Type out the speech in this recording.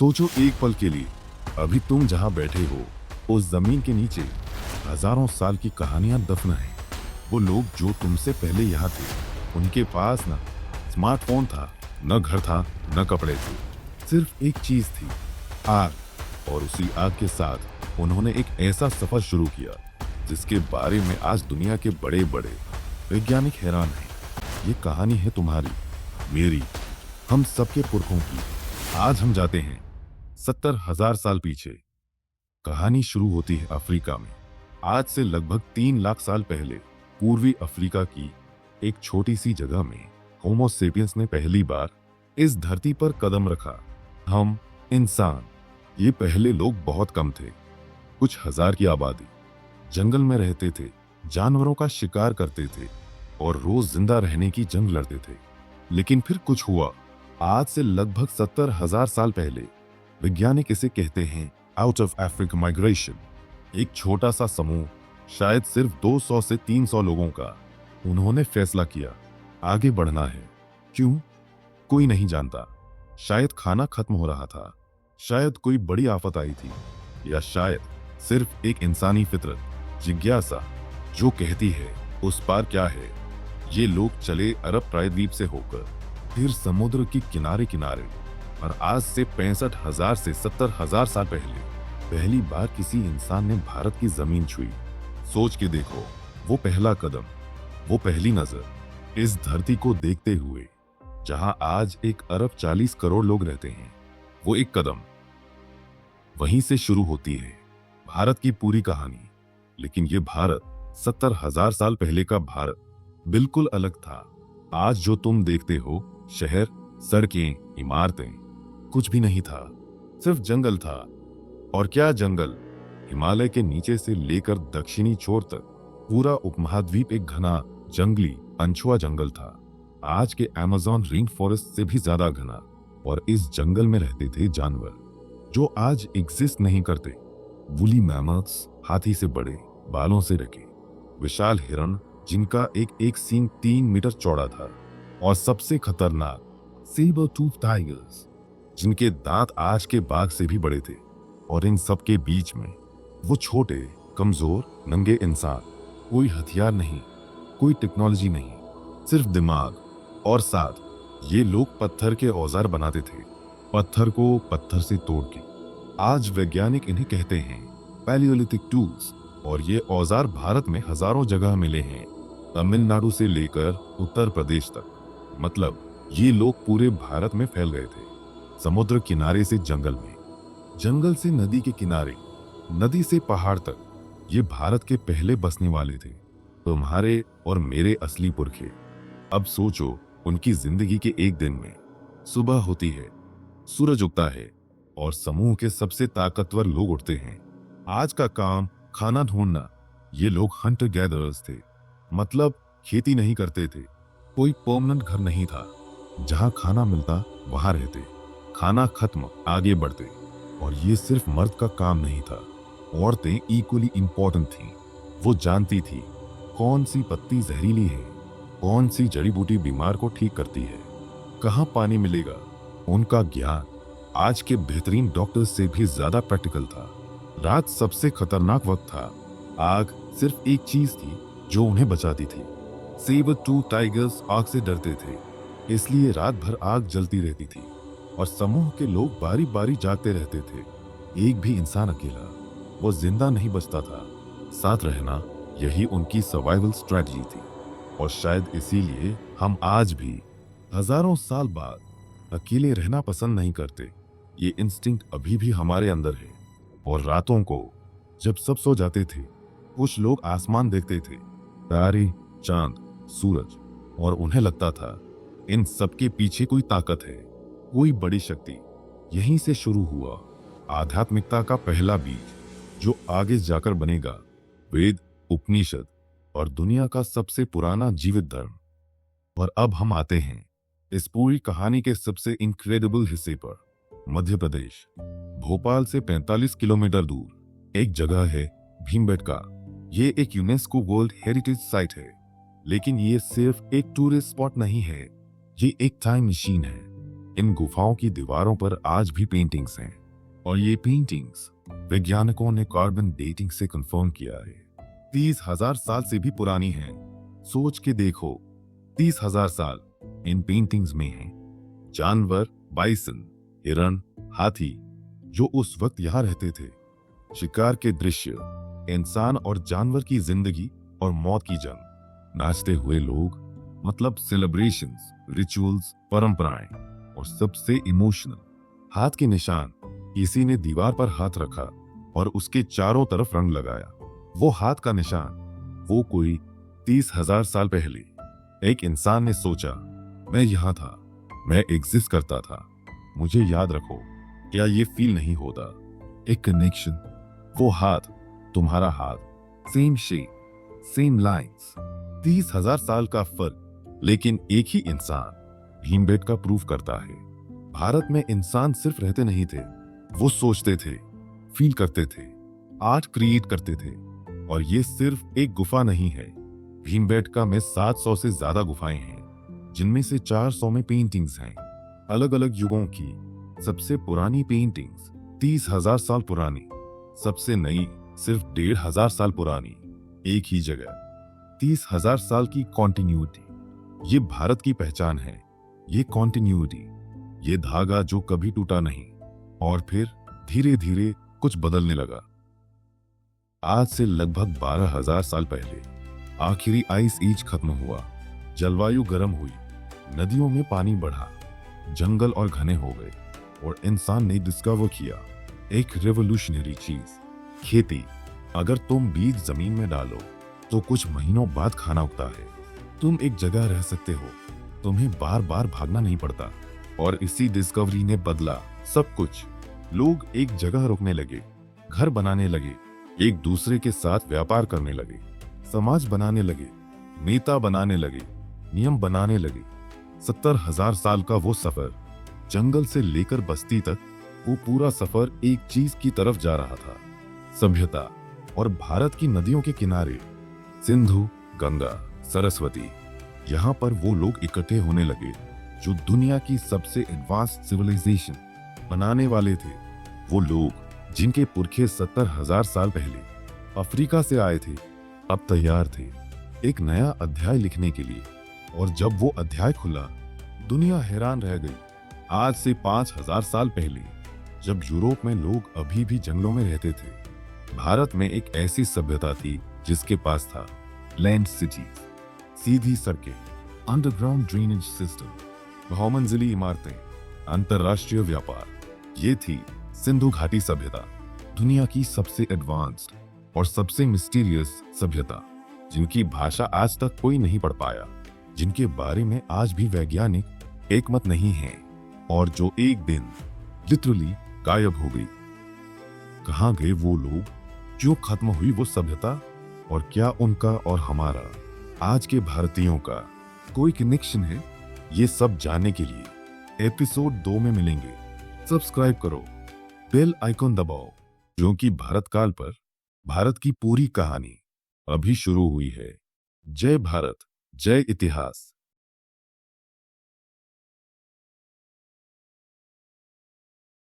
सोचो एक पल के लिए, अभी तुम जहां बैठे हो उस जमीन के नीचे हजारों साल की कहानियां दफन हैं। वो लोग जो तुमसे पहले यहाँ थे, उनके पास न स्मार्टफोन था, न घर था, न कपड़े थे। सिर्फ एक चीज थी, आग। और उसी आग के साथ उन्होंने एक ऐसा सफर शुरू किया जिसके बारे में आज दुनिया के बड़े बड़े वैज्ञानिक हैरान हैं। ये कहानी है तुम्हारी, मेरी, हम सबके पुरखों की। आज हम जाते हैं 70,000 साल पीछे। कहानी शुरू होती है अफ्रीका में। आज से लगभग 3 लाख साल पहले पूर्वी अफ्रीका की एक छोटी सी जगह में होमो सेपियंस ने पहली बार इस धरती पर कदम रखा। हम इंसान। ये पहले लोग बहुत कम थे, कुछ हजार की आबादी। जंगल में रहते थे, जानवरों का शिकार करते थे और रोज जिंदा रहने की जंग लड़ते थे। लेकिन फिर कुछ हुआ। आज से लगभग 70,000 साल पहले, वैज्ञानिक इसे कहते हैं आउट ऑफ अफ्रीका माइग्रेशन। एक छोटा सा समूह, शायद सिर्फ 200 से 300 लोगों का, उन्होंने फैसला किया आगे बढ़ना है। क्यों? कोई नहीं जानता। शायद खाना खत्म हो रहा था, शायद कोई बड़ी आफत आई थी, या शायद सिर्फ एक इंसानी फितरत, जिज्ञासा, जो कहती है उस पार क्या है। ये लोग चले अरब प्रायद्वीप से होकर, फिर समुद्र के किनारे किनारे, और आज से 65,000 से 70,000 साल पहले पहली बार किसी इंसान ने भारत की जमीन छुई। सोच के देखो, वो पहला कदम, वो पहली नजर, इस धरती को देखते हुए जहां आज 1 अरब 40 करोड़ लोग रहते हैं। वो एक कदम, वहीं से शुरू होती है भारत की पूरी कहानी। लेकिन ये भारत 70,000 साल पहले का भारत बिल्कुल अलग था। आज जो तुम देखते हो, शहर, सड़कें, इमारतें, कुछ भी नहीं था, सिर्फ जंगल था। और क्या जंगल! हिमालय के नीचे से लेकर दक्षिणी छोर तक पूरा उपमहाद्वीप एक घना जंगली अनछुआ जंगल था, आज के अमेज़न रेन फॉरेस्ट से भी ज्यादा घना। और इस जंगल में रहते थे जानवर जो आज एग्जिस्ट नहीं करते। वुली मैमल्स, हाथी से बड़े, बालों से ढके, विशाल हिरण जिनका एक सींग 3 मीटर चौड़ा था, और सबसे खतरनाक सेबर टूथ टाइगर्स जिनके दांत आज के बाघ से भी बड़े थे। और इन सब के बीच में वो छोटे, कमजोर, नंगे इंसान। कोई हथियार नहीं, कोई टेक्नोलॉजी नहीं, सिर्फ दिमाग। और साथ ये लोग पत्थर के औजार बनाते थे, पत्थर को पत्थर से तोड़ के। आज वैज्ञानिक इन्हें कहते हैं पैलियोलिथिक टूल्स। और ये औजार भारत में हजारों जगह मिले हैं, तमिलनाडु से लेकर उत्तर प्रदेश तक। मतलब ये लोग पूरे भारत में फैल गए थे, समुद्र किनारे से जंगल में, जंगल से नदी के किनारे, नदी से पहाड़ तक। ये भारत के पहले बसने वाले थे, तुम्हारे और मेरे असली पुरखे। अब सोचो, उनकी जिंदगी के एक दिन में सुबह होती है, सूरज उगता है, और समूह के सबसे ताकतवर लोग उठते हैं। आज का काम खाना ढूंढना। ये लोग हंटर गैदरर्स थे, मतलब खेती नहीं करते थे, कोई परमानेंट घर नहीं था। जहां खाना मिलता वहां रहते, खाना खत्म आगे बढ़ते। और ये सिर्फ मर्द का काम नहीं था, औरतें इक्वली इंपॉर्टेंट थीं। वो जानती थी कौन सी पत्ती जहरीली है, कौन सी जड़ी बूटी बीमार को ठीक करती है, कहाँ पानी मिलेगा। उनका ज्ञान आज के बेहतरीन डॉक्टर्स से भी ज्यादा प्रैक्टिकल था। रात सबसे खतरनाक वक्त था। आग सिर्फ एक चीज थी जो उन्हें बचाती थी। सेबर टूथ टाइगर्स आग से डरते थे, इसलिए रात भर आग जलती रहती थी, और समूह के लोग बारी बारी जागते रहते थे। एक भी इंसान अकेला वो जिंदा नहीं बचता था। साथ रहना, यही उनकी सर्वाइवल स्ट्रेटजी थी। और शायद इसीलिए हम आज भी हजारों साल बाद अकेले रहना पसंद नहीं करते। ये इंस्टिंक्ट अभी भी हमारे अंदर है। और रातों को जब सब सो जाते थे, कुछ लोग आसमान देखते थे, तारे, चांद, सूरज, और उन्हें लगता था इन सबके पीछे कोई ताकत है, कोई बड़ी शक्ति। यहीं से शुरू हुआ आध्यात्मिकता का पहला बीज, जो आगे जाकर बनेगा वेद, उपनिषद और दुनिया का सबसे पुराना जीवित धर्म। और अब हम आते हैं इस पूरी कहानी के सबसे इनक्रेडिबल हिस्से पर। मध्य प्रदेश, भोपाल से 45 किलोमीटर दूर एक जगह है भीमबेटका। ये एक यूनेस्को वर्ल्ड हेरिटेज साइट है, लेकिन ये सिर्फ एक टूरिस्ट स्पॉट नहीं है, ये एक टाइम मशीन है। इन गुफाओं की दीवारों पर आज भी पेंटिंग्स हैं और ये पेंटिंग्स वैज्ञानिकों ने कार्बन डेटिंग से कंफर्म किया है। 30,000 साल से भी पुरानी है। सोच के देखो, 30,000 साल इन पेंटिंग्स में हैं। जानवर, बाइसन, हिरण, हाथी जो उस वक्त यहाँ रहते थे, शिकार के दृश्य, इंसान और जानवर की जिंदगी और मौत की जंग, नाचते हुए लोग, मतलब सेलिब्रेशंस, रिचुअल्स, परंपराएं और सबसे इमोशनल हाथ के निशान। किसी ने दीवार पर हाथ रखा और उसके चारों तरफ रंग लगाया। वो हाथ का निशान, वो कोई 30,000 साल पहले एक इंसान ने सोचा, मैं यहाँ था, मैं एग्जिस्ट करता था, मुझे याद रखो। क्या ये फील नहीं होता? एक कनेक्शन। वो हाथ, तुम्हारा हाथ, सेम शेप, सेम लाइंस। 30,000 साल का फर्क, लेकिन एक ही इंसान। भीमबेटका प्रूफ करता है भारत में इंसान सिर्फ रहते नहीं थे, वो सोचते थे, फील करते थे, आर्ट क्रिएट करते थे। और ये सिर्फ एक गुफा नहीं है। भीमबेटका में 700 से ज्यादा गुफाएं हैं, जिनमें से 400 में पेंटिंग्स हैं। अलग अलग युगों की सबसे पुरानी पेंटिंग्स 30,000 साल पुरानी, सबसे नई सिर्फ 1,500 साल पुरानी। एक ही जगह 30,000 साल की कॉन्टिन्यूटी, ये भारत की पहचान है। ये कॉन्टिन्यूटी, ये धागा जो कभी टूटा नहीं और फिर धीरे धीरे कुछ बदलने लगा। आज से लगभग 12,000 साल पहले आखिरी आइस एज खत्म हुआ, जलवायु गर्म हुई, नदियों में पानी बढ़ा, जंगल और घने हो गए और इंसान ने डिस्कवर किया एक रेवोल्यूशनरी चीज, खेती। अगर तुम बीज जमीन में डालो तो कुछ महीनों बाद खाना उगता है। तुम एक जगह रह सकते हो, तुम्हें बार बार भागना नहीं पड़ता। और इसी डिस्कवरी ने बदला सब कुछ। लोग एक जगह रुकने लगे, घर बनाने लगे, एक दूसरे के साथ व्यापार करने लगे, समाज बनाने लगे, नेता बनाने लगे, नियम बनाने लगे। 70,000 साल का वो सफर, जंगल से लेकर बस्ती तक, वो पूरा सफर एक चीज की तरफ जा रहा था, सभ्यता। और भारत की नदियों के किनारे, सिंधु, गंगा, सरस्वती, यहाँ पर वो लोग इकट्ठे होने लगे जो दुनिया की सबसे एडवांस्ड सिविलाइजेशन बनाने वाले थे। वो लोग जिनके पुरखे 70,000 साल पहले अफ्रीका से आए थे, अब तैयार थे एक नया अध्याय लिखने के लिए। और जब वो अध्याय खुला, दुनिया हैरान रह गई। आज से 5,000 साल पहले, जब यूरोप में लोग अभी भी जंगलों में रहते थे, भारत में एक ऐसी सभ्यता थी जिसके पास था लैंड सिटीज, सीधी सड़कें, अंडरग्राउंड ड्रेनेज सिस्टम, बहुमंजिली इमारतें, अंतरराष्ट्रीय व्यापार। ये थी सिंधु घाटी सभ्यता, दुनिया की सबसे एडवांस्ड और सबसे मिस्टीरियस सभ्यता, जिनकी भाषा आज तक कोई नहीं पढ़ पाया, जिनके बारे में आज भी वैज्ञानिक एकमत नहीं है, और जो एक दिन लिटरली गायब हो गई। कहाँ गए वो लोग? क्यों खत्म हुई वो सभ्यता? और क्या उनका और हमारा, आज के भारतीयों का कोई कनेक्शन है? ये सब जानने के लिए एपिसोड 2 में मिलेंगे। सब्सक्राइब करो, बेल आइकॉन दबाओ, क्योंकि भारत काल पर भारत की पूरी कहानी अभी शुरू हुई है। जय भारत, जय इतिहास।